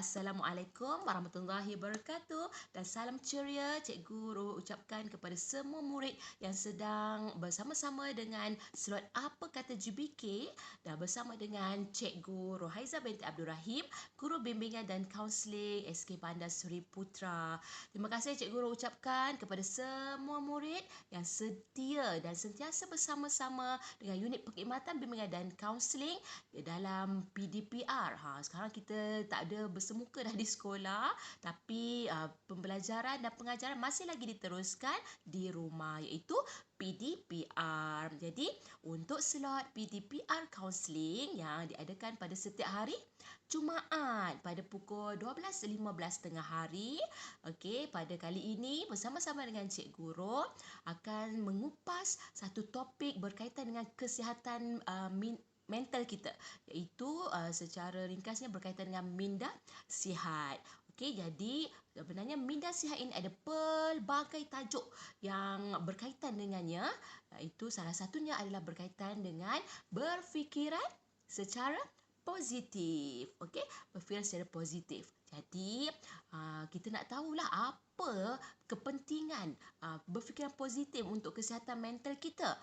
Assalamualaikum warahmatullahi wabarakatuh dan salam ceria Cikgu Roh ucapkan kepada semua murid yang sedang bersama-sama dengan slot Apa Kata GBK dan bersama dengan Cikgu Rohaiza binti Abdul Rahim, Guru Bimbingan dan Kaunseling SK Bandar Seri Putra. Terima kasih Cikgu Roh ucapkan kepada semua murid yang setia dan sentiasa bersama-sama dengan unit perkhidmatan bimbingan dan kaunseling dalam PDPR. Sekarang kita tak ada bersemuka dah di sekolah, tapi pembelajaran dan pengajaran masih lagi diteruskan di rumah, iaitu PDPR. Jadi untuk slot PDPR Counselling yang diadakan pada setiap hari Jumaat pada pukul 12.15 tengah hari. Okey, pada kali ini bersama-sama dengan Cikgu Roh akan mengupas satu topik berkaitan dengan kesihatan mental kita, iaitu secara ringkasnya berkaitan dengan minda sihat. Okey, jadi sebenarnya minda sihat ini ada pelbagai tajuk yang berkaitan dengannya, iaitu salah satunya adalah berkaitan dengan berfikiran secara positif. Okey, berfikiran secara positif. Jadi kita nak tahulah apa kepentingan berfikiran positif untuk kesihatan mental kita.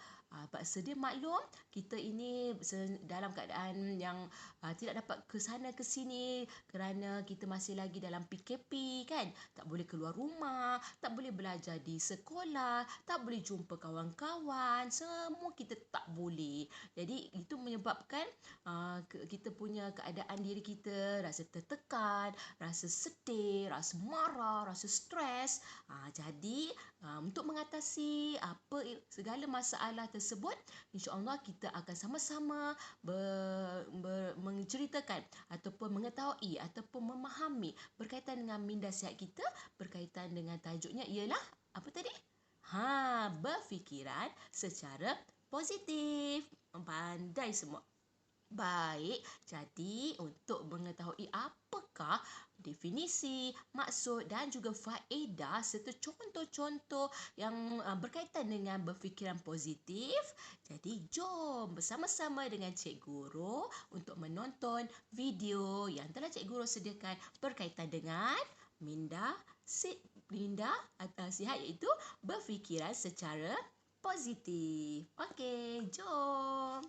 Sedia maklum, kita ini dalam keadaan yang tidak dapat ke sana ke sini kerana kita masih lagi dalam PKP kan. Tak boleh keluar rumah, tak boleh belajar di sekolah, tak boleh jumpa kawan-kawan, semua kita tak boleh. Jadi itu menyebabkan kita punya keadaan diri kita rasa tertekan, rasa sedih, rasa marah, rasa stres. Jadi untuk mengatasi segala masalah tersebut, insya-Allah kita akan sama-sama menceritakan ataupun mengetahui ataupun memahami berkaitan dengan minda sihat kita, berkaitan dengan tajuknya ialah apa tadi? Berfikiran secara positif. Pandai semua. Baik, jadi untuk mengetahui apakah definisi, maksud dan juga faedah serta contoh-contoh yang berkaitan dengan berfikiran positif, jadi jom bersama-sama dengan Cikgu Roh untuk menonton video yang telah Cikgu Roh sediakan berkaitan dengan minda sihat, iaitu berfikiran secara positif. Okey, jom.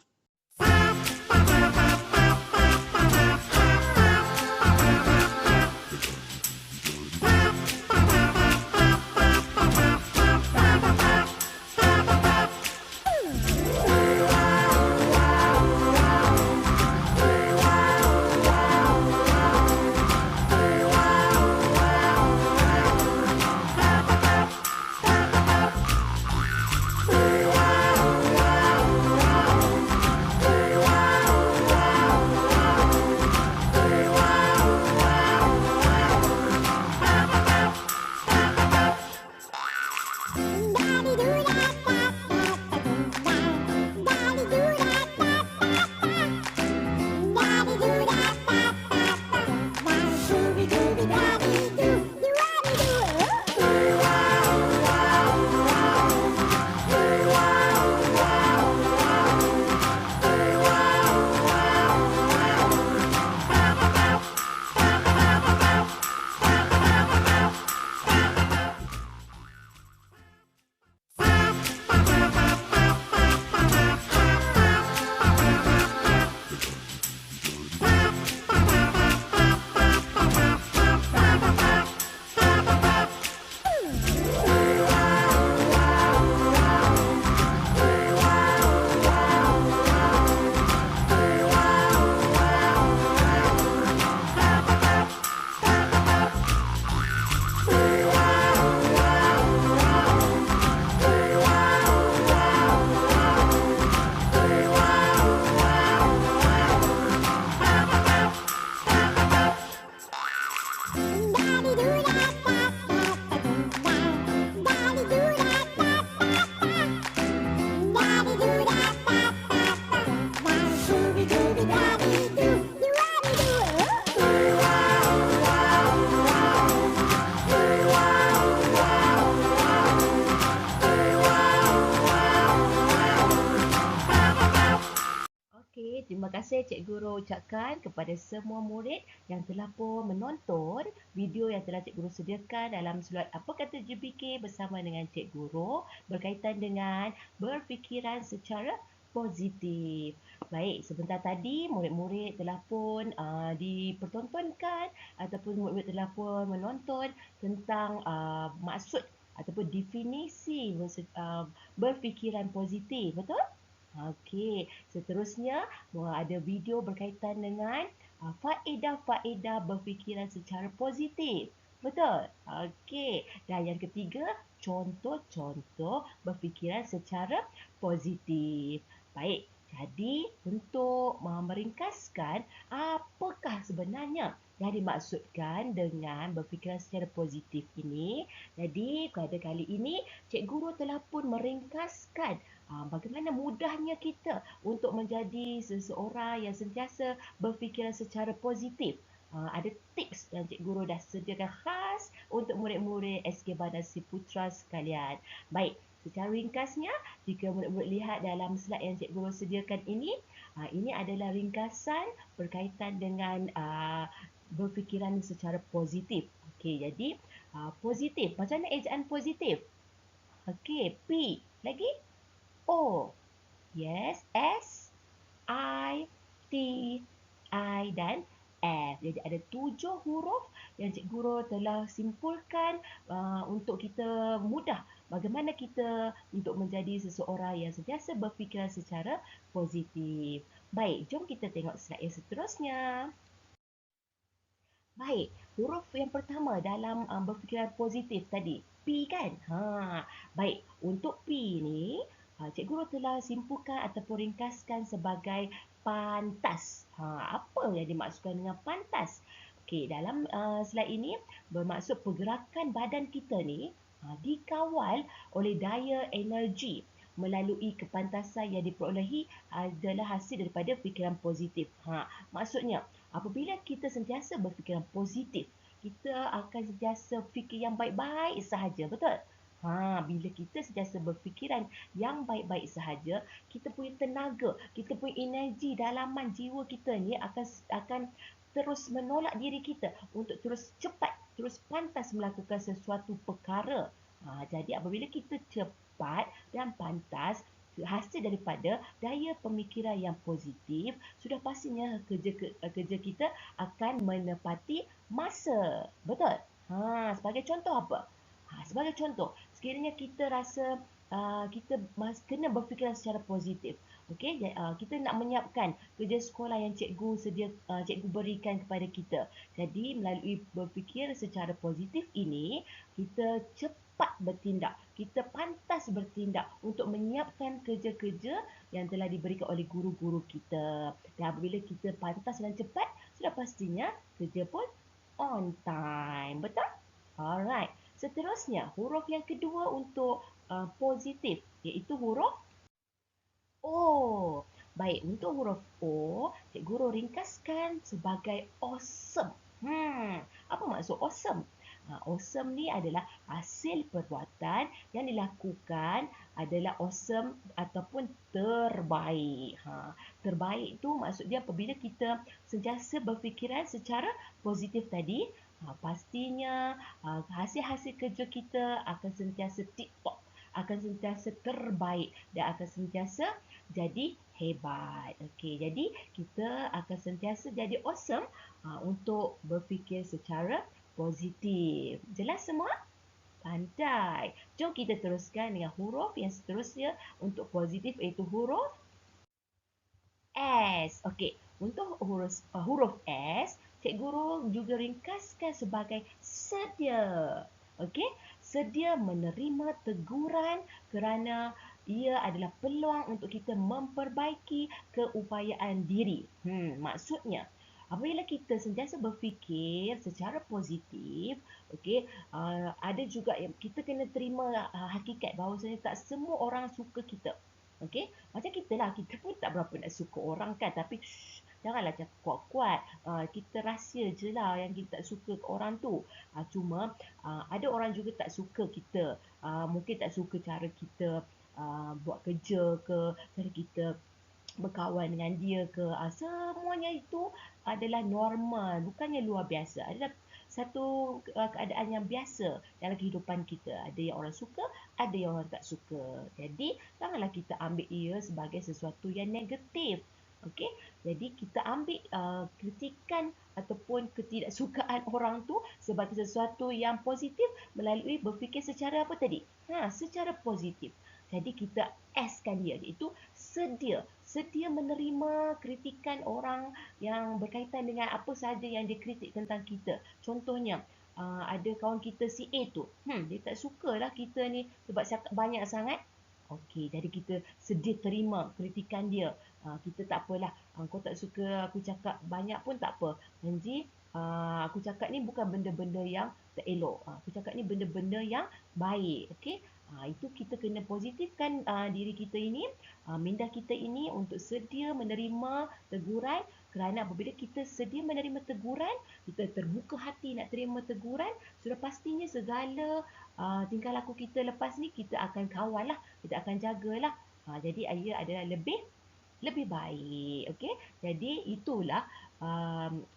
kasih Cikgu Guru ucapkan kepada semua murid yang telah pun menonton video yang telah Cikgu Guru sediakan dalam slot Apa Kata GBK bersama dengan Cikgu Guru berkaitan dengan berfikiran secara positif. Baik, sebentar tadi murid-murid telah pun dipertontonkan ataupun murid-murid telah pun menonton tentang maksud ataupun definisi berfikiran positif, betul? Okey, seterusnya ada video berkaitan dengan faedah-faedah berfikiran secara positif. Betul? Okey. Dan yang ketiga, contoh-contoh berfikiran secara positif. Baik, jadi untuk meringkaskan apakah sebenarnya yang dimaksudkan dengan berfikiran secara positif ini. Jadi pada kali ini, Cikgu Guru telah pun meringkaskan bagaimana mudahnya kita untuk menjadi seseorang yang sentiasa berfikiran secara positif. Ada tips yang Cikgu Guru dah sediakan khas untuk murid-murid SK Banasi Putra sekalian. Baik, secara ringkasnya, jika murid-murid lihat dalam slide yang Cikgu Guru sediakan ini adalah ringkasan berkaitan dengan berfikiran secara positif. Okey, jadi positif. Macam mana ejaan positif? Okey, P. Lagi? O. Yes, S, I, T, I dan F. Jadi ada 7 huruf yang Cikgu Guru telah simpulkan untuk kita mudah bagaimana kita untuk menjadi seseorang yang sentiasa berfikiran secara positif. Baik, jom kita tengok slide yang seterusnya. Baik, huruf yang pertama dalam berfikiran positif tadi, P kan? Baik, untuk P ni, Cikgu Guru telah simpulkan ataupun ringkaskan sebagai pantas. Apa yang dimaksudkan dengan pantas? Okey, dalam slide ini bermaksud pergerakan badan kita ni dikawal oleh daya energi melalui kepantasan yang diperolehi adalah hasil daripada fikiran positif. Maksudnya, apabila kita sentiasa berfikiran positif, kita akan sentiasa fikir yang baik-baik sahaja, betul? Bila kita sentiasa berfikiran yang baik-baik sahaja, kita punya tenaga, kita punya energi dalaman jiwa kita ni akan terus menolak diri kita untuk terus cepat, terus pantas melakukan sesuatu perkara. Jadi apabila kita cepat dan pantas, hasil daripada daya pemikiran yang positif, sudah pastinya kerja kita akan menepati masa. Betul? Sebagai contoh apa? Sebagai contoh, sekiranya kita rasa kita kena berfikiran secara positif. Okey, kita nak menyiapkan kerja sekolah yang cikgu berikan kepada kita. Jadi melalui berfikir secara positif ini, kita cepat bertindak, kita pantas bertindak untuk menyiapkan kerja-kerja yang telah diberikan oleh guru-guru kita. Dan apabila kita pantas dan cepat, sudah pastinya kerja pun on time. Betul? Alright. Seterusnya, huruf yang kedua untuk positif, iaitu huruf O. Baik, untuk huruf O, Cikgu Guru ringkaskan sebagai awesome. Apa maksud awesome? Awesome ni adalah hasil perbuatan yang dilakukan adalah awesome ataupun terbaik. Terbaik tu maksudnya apabila kita sentiasa berfikiran secara positif tadi, pastinya hasil-hasil kerja kita akan sentiasa tip-top, akan sentiasa terbaik dan akan sentiasa jadi hebat. Okey, jadi kita akan sentiasa jadi awesome untuk berfikir secara positif. Jelas semua? Pandai. Jom kita teruskan dengan huruf yang seterusnya untuk positif, iaitu huruf S. Okey, untuk huruf S, Cikgu Guru juga ringkaskan sebagai sedia. Okey, sedia menerima teguran kerana ia adalah peluang untuk kita memperbaiki keupayaan diri. Maksudnya, apabila kita sentiasa berfikir secara positif, okey, ada juga yang kita kena terima hakikat bahawasanya tak semua orang suka kita. Okey, macam kita lah, kita pun tak berapa nak suka orang kan, tapi janganlah cakap kuat-kuat. Kita rahsia je lah yang kita tak suka ke orang tu. Cuma ada orang juga tak suka kita. Mungkin tak suka cara kita buat kerja ke, cara kita berkawan dengan dia ke, semuanya itu adalah normal, bukannya luar biasa, adalah satu keadaan yang biasa dalam kehidupan kita. Ada yang orang suka, ada yang orang tak suka. Jadi janganlah kita ambil ia sebagai sesuatu yang negatif. Okey, jadi kita ambil kritikan ataupun ketidaksukaan orang tu sebagai sesuatu yang positif melalui berfikir secara apa tadi? Secara positif. Jadi kita S-kan dia, iaitu sedia menerima kritikan orang yang berkaitan dengan apa sahaja yang dia kritik tentang kita. Contohnya, ada kawan kita si A tu, dia tak sukalah kita ni sebab cakap banyak sangat. Okey, jadi kita sedia terima kritikan dia. Kita tak apalah, kau tak suka aku cakap banyak pun tak apa. Janji, aku cakap ni bukan benda-benda yang tak elok. Aku cakap ni benda-benda yang baik. Okey, itu kita kena positifkan diri kita ini, minda kita ini untuk sedia menerima teguran, kerana apabila kita sedia menerima teguran, kita terbuka hati nak terima teguran, sudah pastinya segala tingkah laku kita lepas ni kita akan kawal lah, kita akan jagalah. Jadi ia adalah lebih lebih baik. Okey, jadi itulah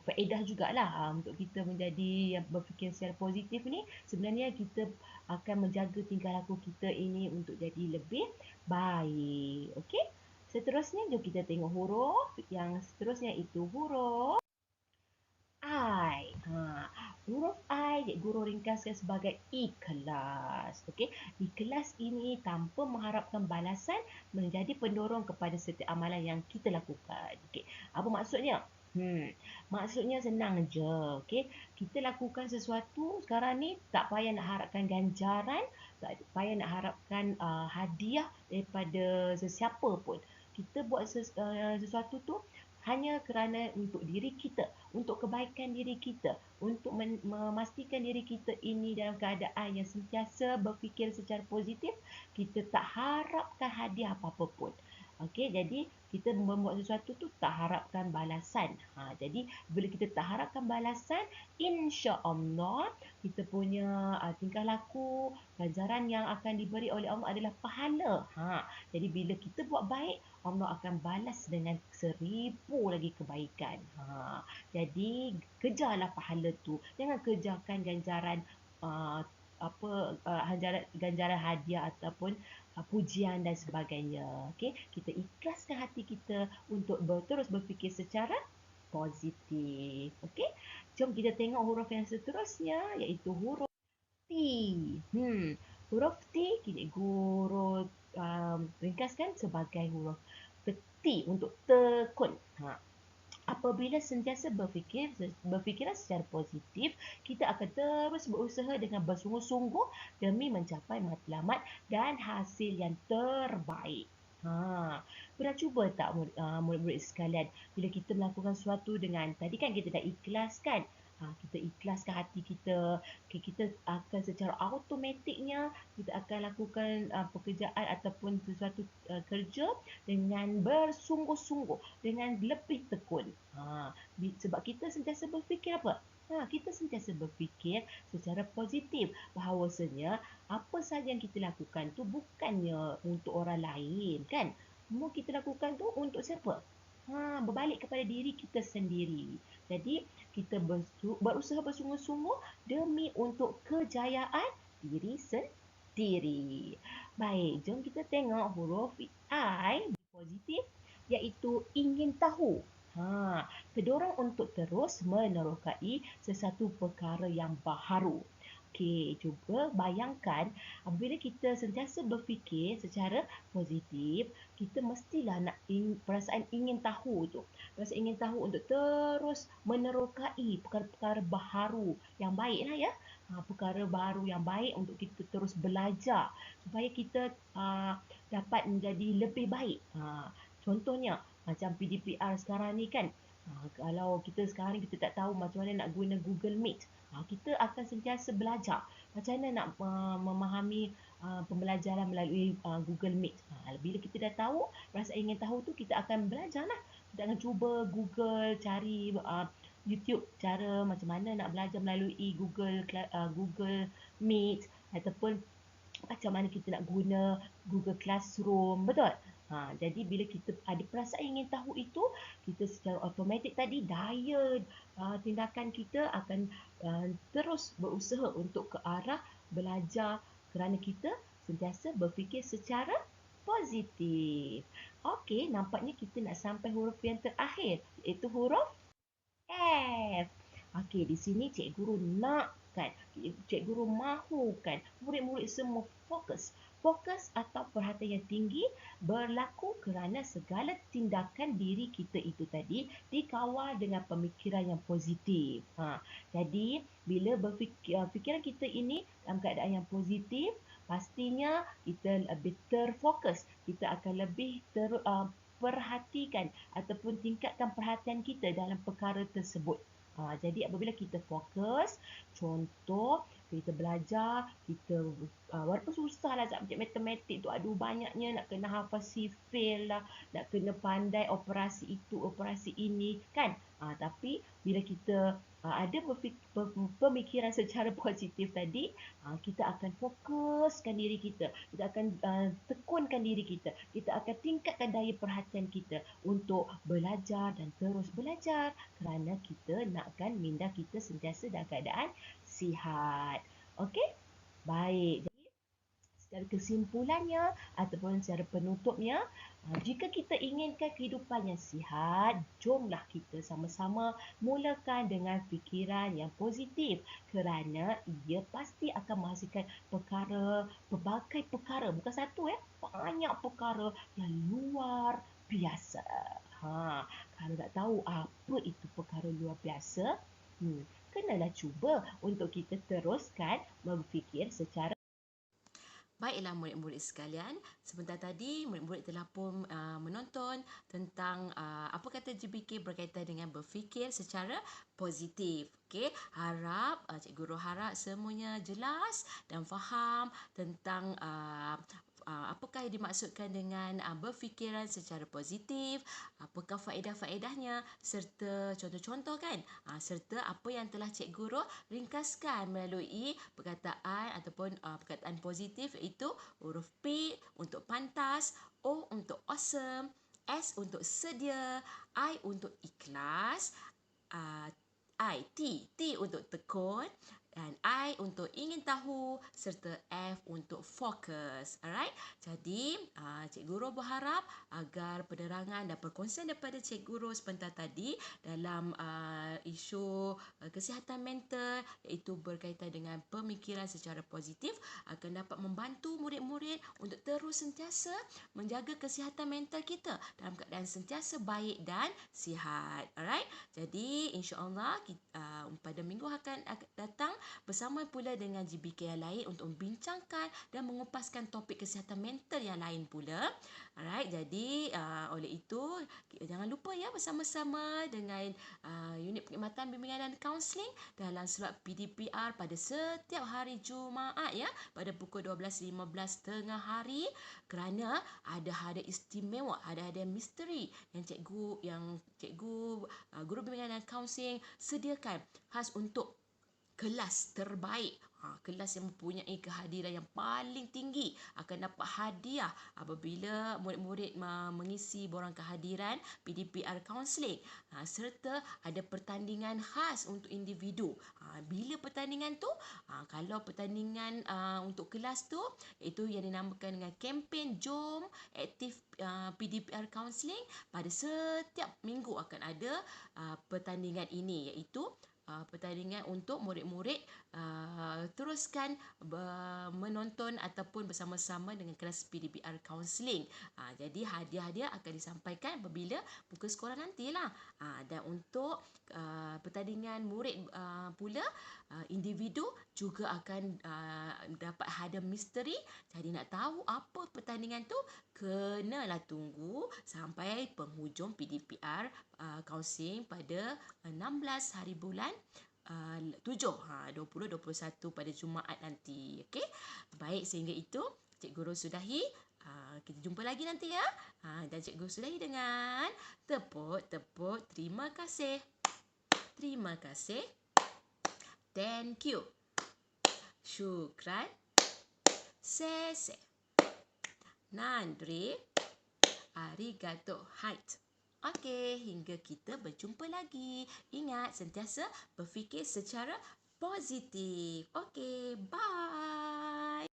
faedah jugalah untuk kita menjadi yang berfikir secara positif ni. Sebenarnya kita akan menjaga tingkah laku kita ini untuk jadi lebih baik. Okey, seterusnya jom kita tengok huruf yang seterusnya, itu huruf I. Huruf I guru ringkaskan sebagai ikhlas. Okey, ikhlas ini tanpa mengharapkan balasan menjadi pendorong kepada setiap amalan yang kita lakukan. Okey, apa maksudnya? Maksudnya senang je. Okey, kita lakukan sesuatu sekarang ni tak payah nak harapkan ganjaran, tak payah nak harapkan hadiah daripada sesiapa pun. Kita buat sesuatu tu hanya kerana untuk diri kita, untuk kebaikan diri kita, untuk memastikan diri kita ini dalam keadaan yang sentiasa berfikir secara positif, kita tak harapkan hadiah apa-apa pun. Okey, jadi kita membuat sesuatu tu tak harapkan balasan. Jadi bila kita tak harapkan balasan, insya-Allah kita punya tingkah laku, ganjaran yang akan diberi oleh Allah adalah pahala. Jadi bila kita buat baik, Allah akan balas dengan 1000 lagi kebaikan. Jadi kejarlah pahala tu. Jangan kejarkan ganjaran ganjaran hadiah ataupun pujian dan sebagainya. Okey, kita ikhlaskan hati kita untuk terus berfikir secara positif. Okey, jom kita tengok huruf yang seterusnya, iaitu huruf T. Huruf T guru ringkaskan sebagai huruf T untuk tekun. Apabila sentiasa berfikiran secara positif, kita akan terus berusaha dengan bersungguh-sungguh demi mencapai matlamat dan hasil yang terbaik. Pernah cuba tak murid-murid sekalian, bila kita melakukan sesuatu dengan, tadi kan kita dah ikhlas kan? Kita ikhlaskan hati kita, kita akan secara automatiknya kita akan lakukan pekerjaan ataupun sesuatu kerja dengan bersungguh-sungguh, dengan lebih tekun. Sebab kita sentiasa berfikir apa? Kita sentiasa berfikir secara positif bahawasanya apa sahaja yang kita lakukan tu bukannya untuk orang lain, kan? Semua kita lakukan tu untuk siapa? Berbalik kepada diri kita sendiri. Jadi kita berusaha bersungguh-sungguh demi untuk kejayaan diri sendiri. Baik, jom kita tengok huruf I positif, iaitu ingin tahu. Terdorong untuk terus menerokai sesuatu perkara yang baharu. Okey, cuba bayangkan apabila kita sentiasa berfikir secara positif, kita mestilah nak perasaan ingin tahu tu. Perasaan ingin tahu untuk terus menerokai perkara-perkara baharu yang baik lah ya. Perkara baru yang baik untuk kita terus belajar supaya kita dapat menjadi lebih baik. Contohnya macam PDPR sekarang ni kan, kalau kita sekarang ni kita tak tahu macam mana nak guna Google Meet, kita akan sentiasa belajar macam mana nak memahami pembelajaran melalui Google Meet. Bila kita dah tahu, rasa ingin tahu tu, kita akan belajar lah. Kita akan cuba Google, cari YouTube cara macam mana nak belajar melalui Google Meet ataupun macam mana kita nak guna Google Classroom, betul? Jadi bila kita ada perasaan ingin tahu itu, kita secara automatik tadi daya tindakan kita akan terus berusaha untuk ke arah belajar kerana kita sentiasa berfikir secara positif. Okey, nampaknya kita nak sampai huruf yang terakhir, iaitu huruf F. Okey, di sini Cik Guru nakkan, Cik Guru mahukan murid-murid semua fokus. Fokus atau perhatian yang tinggi berlaku kerana segala tindakan diri kita itu tadi dikawal dengan pemikiran yang positif. Jadi, bila fikiran kita ini dalam keadaan yang positif, pastinya kita lebih terfokus. Kita akan lebih perhatikan ataupun tingkatkan perhatian kita dalam perkara tersebut. Jadi apabila kita fokus, contoh kita belajar, kita walaupun susah lah subjek matematik tu, aduh banyaknya nak kena hafal sifil lah, nak kena pandai operasi itu, operasi ini kan. Tapi bila kita ada pemikiran secara positif tadi, kita akan fokuskan diri kita, kita akan tekunkan diri kita, kita akan tingkatkan daya perhatian kita untuk belajar dan terus belajar kerana kita nakkan minda kita sentiasa dalam keadaan sihat. Okey? Baik. Jadi secara kesimpulannya ataupun secara penutupnya, jika kita inginkan kehidupan yang sihat, jomlah kita sama-sama mulakan dengan fikiran yang positif kerana ia pasti akan menghasilkan pelbagai perkara, bukan satu banyak perkara yang luar biasa. Kalau nak tahu apa itu perkara luar biasa, kenalah cuba untuk kita teruskan berfikir secara. Baiklah murid-murid sekalian, sebentar tadi murid-murid telah pun menonton tentang apa kata GBK berkaitan dengan berfikir secara positif. Okey, harap Cikgu Guru harap semuanya jelas dan faham tentang apakah yang dimaksudkan dengan berfikiran secara positif, apakah faedah-faedahnya serta contoh-contoh kan, serta apa yang telah Cikgu Guru ringkaskan melalui perkataan ataupun perkataan positif, iaitu huruf P untuk pantas, O untuk awesome, S untuk sedia, I untuk ikhlas, T untuk tekun, dan I untuk ingin tahu serta F untuk fokus. Alright. Jadi, Cikgu Guru berharap agar penerangan dan perkongsian daripada Cikgu Guru sebentar tadi dalam isu kesihatan mental, iaitu berkaitan dengan pemikiran secara positif, akan dapat membantu murid-murid untuk terus sentiasa menjaga kesihatan mental kita dalam keadaan sentiasa baik dan sihat. Alright. Jadi, insya-Allah pada minggu akan datang bersama pula dengan GBK yang lain untuk membincangkan dan mengupaskan topik kesihatan mental yang lain pula. Alright, jadi oleh itu jangan lupa ya bersama-sama dengan unit perkhidmatan bimbingan dan kaunseling dalam slot PDPR pada setiap hari Jumaat ya, pada pukul 12.15 tengah hari, kerana ada hadiah istimewa, ada hadiah misteri yang cikgu guru bimbingan dan kaunseling sediakan khas untuk kelas terbaik, kelas yang mempunyai kehadiran yang paling tinggi akan dapat hadiah apabila murid-murid mengisi borang kehadiran PDPR Counselling, serta ada pertandingan khas untuk individu. Bila pertandingan tu, kalau pertandingan untuk kelas tu, itu yang dinamakan dengan kempen Jom Aktif PDPR Counselling, pada setiap minggu akan ada pertandingan ini, iaitu pertandingan untuk murid-murid teruskan menonton ataupun bersama-sama dengan kelas PDPR Counselling. Jadi hadiah-hadiah akan disampaikan apabila buka sekolah nantilah. Dan untuk pertandingan murid pula, individu juga akan dapat hadiah misteri. Jadi nak tahu apa pertandingan tu, kenalah tunggu sampai penghujung PDPR Counselling pada 16 hari bulan 7 2021 pada Jumaat nanti. Okey. Baik, sehingga itu Cikgu Guru sudahi. Kita jumpa lagi nanti ya. Dan Cikgu Guru sudahi dengan tepuk-tepuk terima kasih. Terima kasih. Thank you. Syukran. Sese. Nandre. Arigato. Height. Okey, hingga kita berjumpa lagi. Ingat, sentiasa berfikir secara positif. Okey, bye.